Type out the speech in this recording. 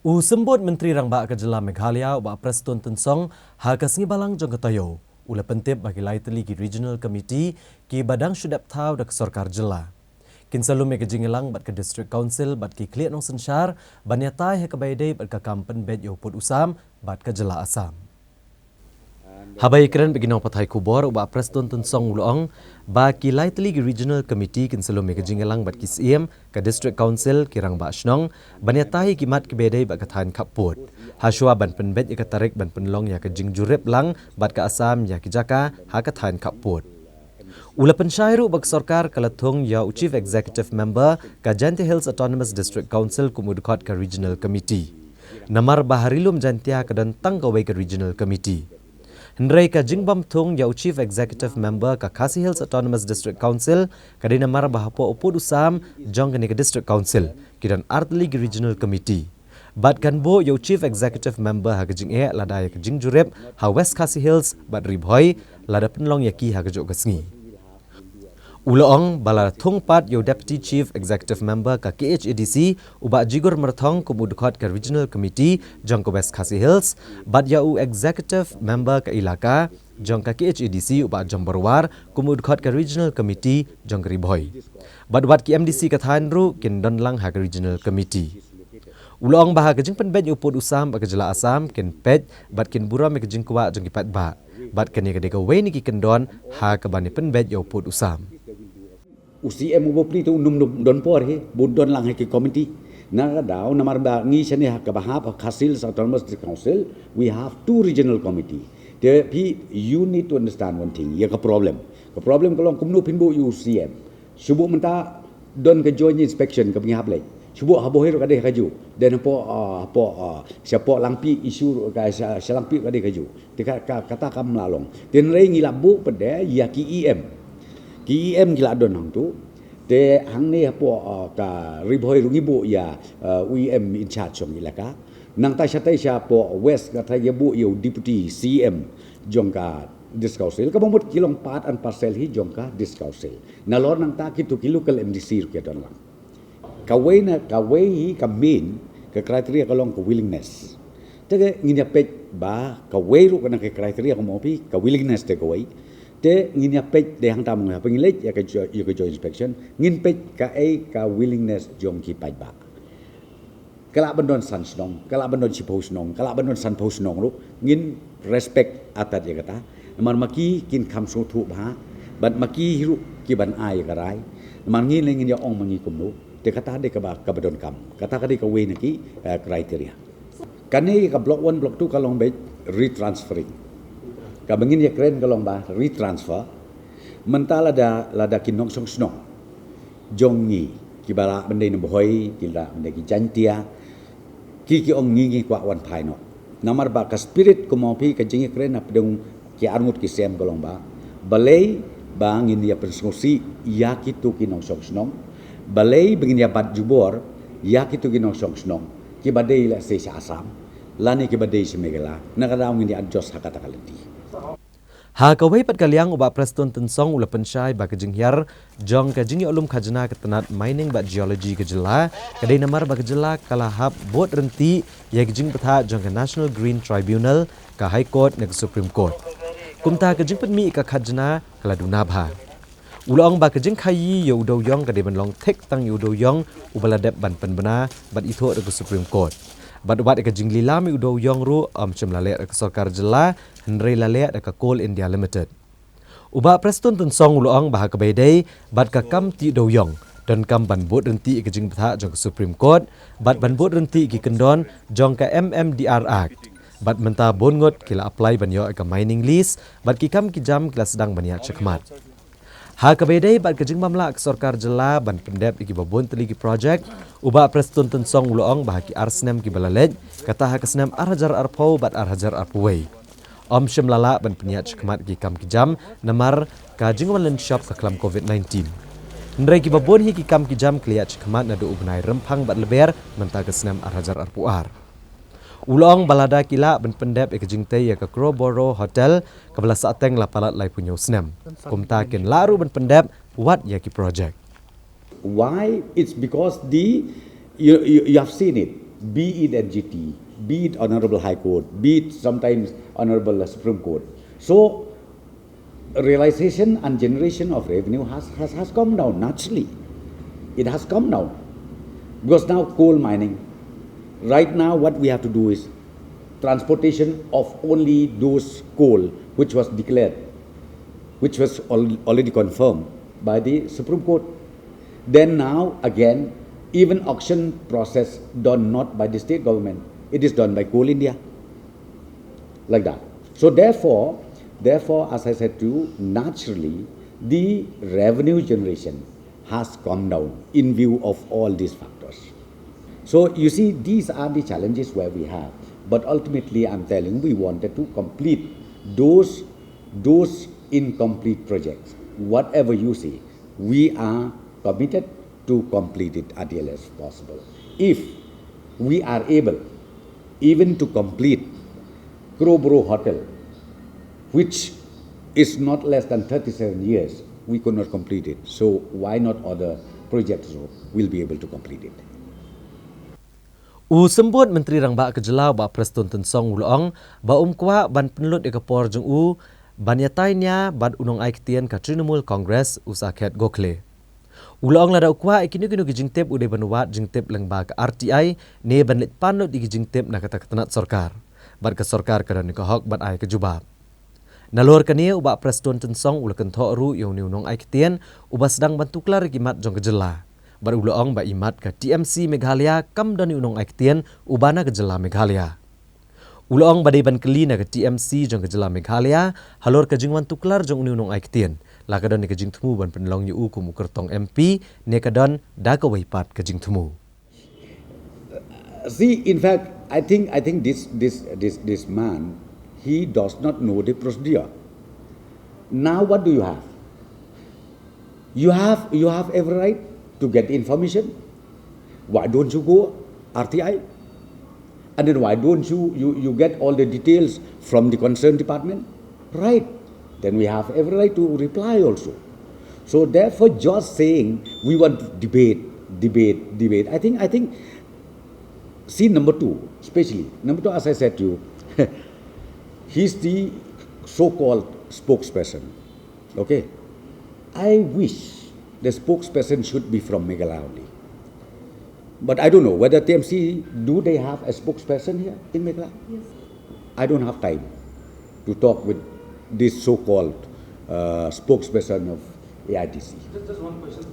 Sembut Menteri Rangba Kejela Meghalaya Wak Preston Tensong Hakas Ngibalang Jong Ketoyo. Ula pentip bagi Laiteli ki Regional Committee ki Badang Syudap Tau dak Sorkar Jela. Kin selalu megajingilang bat ke District Council bat ki Kliat Nong Sensyar banyatai he kebaidai bat ke Kampen Bet Yoput Usam bat ke Jela Asam. Habai keren bagi nong patai kubor Wak Preston Tensong ulong ba ki Laiteli ki Regional Committee kin selalu megajingilang bat ki CM ke District Council ki Rangba Ashnong banyatai ki mat kebaidai bat ke Than Kaput. Haswa ban penbet ya katarik ban penlong ya ke Jingjurep lang bat ke Asam ya ki Jaka ha ke Than Kaput. Ula pensyairu bag sorkar kalatung ya Chief Executive Member ka Janti Hills Autonomous District Council kumudukot ka Regional Committee. Namar baharilum jantia ka dan tangkawai ka Regional Committee. Hendrai ka Jingbam Tung ya Chief Executive Member ka Khasi Hills Autonomous District Council ka namar bahapo upud usam jong ka District Council kidan Artli ka Regional Committee. Bat kan bo ya Chief Executive Member ha ka Jing lada ya ka Jingjurep ha West Khasi Hills bat ribhoi lada penlong ya ki ha ka jok gasngi. Ulaong bala thungpat yo Deputy Chief Executive Member ka KHADC uba jigur merthong kumudukot ka Regional Committee jong ka West Khasi Hills bat ya Executive Member ka Ilaka jong ka KHADC uba Jamborwar kumudukot ka Regional Committee jong ka Ribhoi. Bat ki MDC ka Thanru kin donlang ha ka Regional Committee. Ulaong baha ka jing penbet yo upod usam ba ka Jela Asam kin pet bat kin bura me ka jing kuwa jong ki pat ba bat kan ka deka we ni ki kendon ha ka bani penbet yo upod usam. UCM ubopli tu don por he budon lang he ki committee na daw namar ba ngi sene ha ka bahap Khasil Autonomous Council we have two regional committee the you need to understand one thing ya ka problem kalong kumnu pinbu UCM subuh menta don ka joint inspection ka bingap le subuh habohir ka de kaju dan siapa lampi isu ka lampi ka de kaju kata kam lalong den rei ngi labu pede ya ki KEM gila don hang tu te hang ni apo ka ribhoi rungibu ya UEM in charge jong ilaka nang ta syatai siapo West ka thai bu yo deputy CM jong ka District Council ka bomot kilong part and parcel hi jong ka District Council na lor nang ta kitu ki local MDC ru ke don lang ka wei hi ka main ka kriteria kalong ka willingness te nginya pet ba ka wei ru kana ka kriteria ka mopi ka willingness te ka wei te ngin ya pej de hang tam nga pengilet ya ka joint inspection ngin pej ka willingness jong ki paj ba kala bandon san snong kala bandon si pos nong kala bandon san pos nong lu ngin respect atat ya kata man maki kin kam so thu ba bat maki hiru ki ban ai ka rai man ngin le ngin ya ong mangi kum lu te kata de ka ba ka bandon kam kata ka de ka we na ki criteria kani ka block 1 block 2 kalong be retransferring kabengin ya keren kalong ba retransfer mentala lada kinong song snong jongi kibara bendai nebohoi kila bendai ki jantia ki ong ngi kwa wan phai no namar ba ka spirit ko mopi ka jingi keren na pedung ki armut ki sem kalong ba balai bangin ya pensosi ya kitu kinong song snong balai bengin ya bat jubor ya kitu kinong song snong ki badai la se asam lani ki badai se megala nakadaw ngin ya adjust hakata kalenti. Ha kawai pat kaliang uba Preston Tensong ula pensyai ba kejinghyar jong ka jingi ulum khajna ketenat mining ba geology ke Jela kadai namar ba Jela kalahap bot renti ya kejing petha jong ka National Green Tribunal ka High Court neg Supreme Court kumta kejing petmi ka khajna kala dunabha ulong ba kejing khayi yo udo yong kadai banlong thek tang yo udo yong ubaladep ban penbena bat itho neg Supreme Court Bat-bat ka jingli lami udo yong ru cem lalek ka Sorkar Jela hendrai lalek ka Coal India Limited. Uba Preston Tensong uloang bah ka baidai bat ka kam ti do yong dan kam ban bot renti ka jing betha jong ka Supreme Court bat ban bot renti ki kendon jong ka MMDR Act. Bat menta bongot kila apply banyo ka mining lease bat ki kam ki jam kila sedang bania cekmat. Ha kabedai bat kejing mamla ke Sorkar Jela ban pendep iki babon teligi project uba Preston Tensong uloong bahaki arsnem ki balalej kata ha kesnem arhajar arpau bat arhajar arpuwei syem lala ban peniat cekmat ki kam ki jam namar ka jingwalan shop ka kelam COVID-19 ndrai ki babon hi ki kam ki jam kliat cekmat nadu ugnai rempang bat leber menta kesnem arhajar arpuar Ulong balada kila ben pendep ke jingtai ya ke Crowborough Hotel kabla saateng lapalat lai punyo snem. Kumta ken laru ben pendep what ya ki project. Why? It's because you have seen it. be it NGT, be it Honorable High Court, be it sometimes Honorable Supreme Court. So, realization and generation of revenue has come down naturally. It has come down. Because now coal mining, right now what we have to do is transportation of only those coal which was declared, which was already confirmed by the Supreme Court. Then now again, even auction process done not by the state government, it is done by Coal India, like that. So therefore, as I said to you, naturally the revenue generation has come down in view of all these factors. So you see, these are the challenges where we have. But ultimately, I'm telling, we wanted to complete those incomplete projects. Whatever you see, we are committed to complete it at the earliest possible. If we are able even to complete Crowborough Hotel, which is not less than 37 years, we could not complete it. So why not other projects will be able to complete it? Sembut Menteri Rangba Kejelau ba Preston Tensong Ulong ba kwa ban penelut ekapor jeng ban yatainya ban unong aiktian ka Trinamool Congress usaket Gokle. Ulong lada kwa ikinu-kinu gijingtep ude banuat jingtep lengba ke RTI ne ban lit panut di gijingtep na kata ketenat sorkar. Ban ke sorkar kada ni kahok ban ai kejubab. Nalor kania uba Preston Tensong ulakan thoru yang ni unong aiktian uba sedang bantuklar gimat jong Kejela. Berulong ba imat ke TMC Meghalaya kam dani unong aiktian ubana Kejela Meghalaya. Ulong badai ban keli na ke TMC jong Kejela Meghalaya halor ke jingwan tuklar jong unong aiktian. Lakadon ni ke jing temu ban penelong yu kumu kertong MP ne kadon da ke waipat ke jing temu. See, in fact, I think this man, he does not know the procedure. Now what do you have? You have every right to get the information. Why don't you go RTI? And then why don't you get all the details from the concerned department? Right. Then we have every right to reply also. So therefore, just saying we want debate. I think. See, number two, especially number two, as I said to you, he's the so-called spokesperson. Okay. I wish the spokesperson should be from Meghalaya only. But I don't know whether TMC, do they have a spokesperson here in Meghalaya? Yes. I don't have time to talk with this so-called spokesperson of AITC. Just one question.